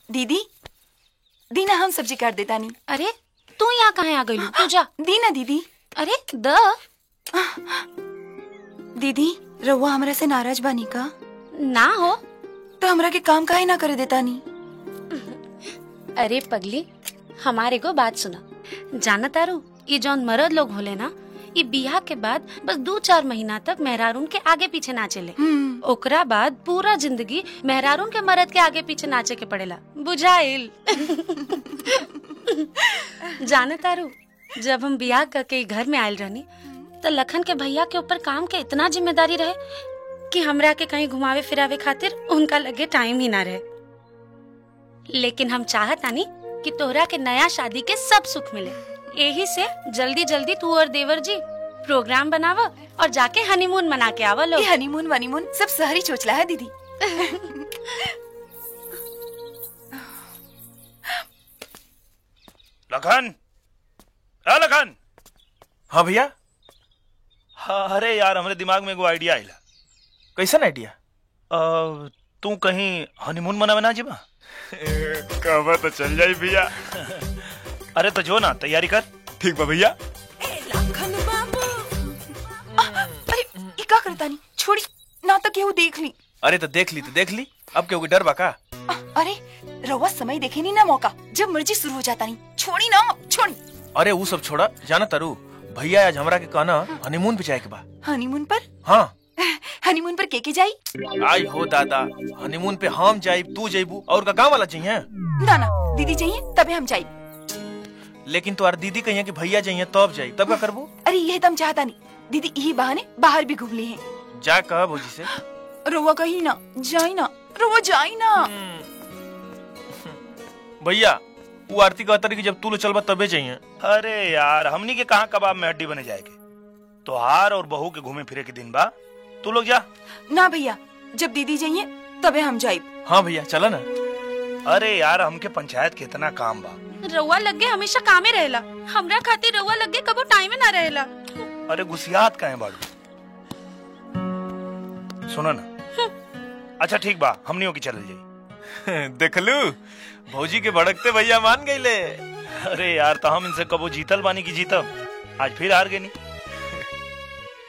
दीदी दीना हम सब्जी काट देता नहीं। अरे तू यहाँ कहाँ आ गई? तू जा। दीना दीदी। अरे दीदी रउआ हमरा से नाराज बानी का? ना हो तो हमरा के काम काहे ना करे देता नहीं? अरे पगली, हमारे को बात सुना। जाना तारू, ये जौन मर्द लोग होले ना, ये बियाह के बाद बस 2-4 महीना तक मेहरारून के आगे पीछे नाचेले। ओकरा बाद पूरा जिंदगी मेहरारून के मर्द के आगे पीछे नाचे के पड़ेला। बुझाइल? जाना तारू, जब हम बियाह करके घर में आयल रहनी तो लखन के भैया के ऊपर काम के इतना जिम्मेदारी रहे कि हमरा के कहीं घुमावे फिरावे खातिर उनका लगे टाइम ही ना रहे। लेकिन हम चाहतानी कि तोहरा के नया शादी के सब सुख मिले। यही से जल्दी जल्दी तू और देवर जी प्रोग्राम बनावा और जाके हनीमून मना के आवा लोग। हनीमून वनीमून सब शहरी चोचला है दीदी। लखन, लखन। हाँ भैया। हाँ, अरे यार हमरे दिमाग में एगो आइडिया आइला। कैसन आइडिया? तू कहीं हनीमून मनावे ना जीबा? कहबा तो चल जाई भैया। अरे तो जो ना तैयारी कर। ठीक बा भैया। अरे ये का करता नहीं? छोड़ी ना तो केहू देख ली। अरे तो देख ली अब केहू के डर बा का? अरे रउआ समय देखे नहीं ना मौका, जब मर्जी शुरू हो जाता नहीं। छोड़ी ना, छोड़ी। अरे वो सब छोड़ा, जाना तारू भैया आज हमरा के कहना हनीमून पे जाए के बा। हनीमून पर? हाँ। हनीमून पर के जाई? आई हो दादा, हनीमून पे हम जाइब, तू जाइबू और का गाँव वाला चाहिए? ना ना दीदी चाहिए तबे हम जाई। लेकिन तो दीदी कहिए कि भैया चाहिए तब जाई, तब का करबू? अरे ये तम चाहता नहीं। दीदी यही बहाने बाहर भी घूम ली हैं। जा कह भौजी से। रोवा कहीं ना जाई ना, रोवा जाई ना। भैया वो आरती कहता रही कि जब तू लो चलबा तबे चाहिए। अरे यार हमनी के कहाँ कबाब में हड्डी बने जाएगी। तो हार और बहू के घूमे फिरे के दिन बा, तू लोग जा। ना भैया, जब दीदी जाइए तबे हम जाइब। हाँ भैया चला ना। अरे यार हमके पंचायत के इतना काम बा। रउआ लगे हमेशा कामे रहेला, हमरा खातिर रउआ लगे कबो टाइम ना रहेला। अरे गुस्सियात काहे बाड़ू? सुनो ना। अच्छा ठीक बा, हमनियों की चल जाई। देखलू भौजी के भड़कते भैया मान गईले। अरे यार तो हम इनसे कबो जीतल बानी की जीतब, आज फिर हार गए नी।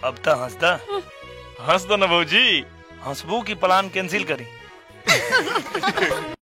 अब तो हंस दो ना भौजी। हंसबू की प्लान कैंसिल करी।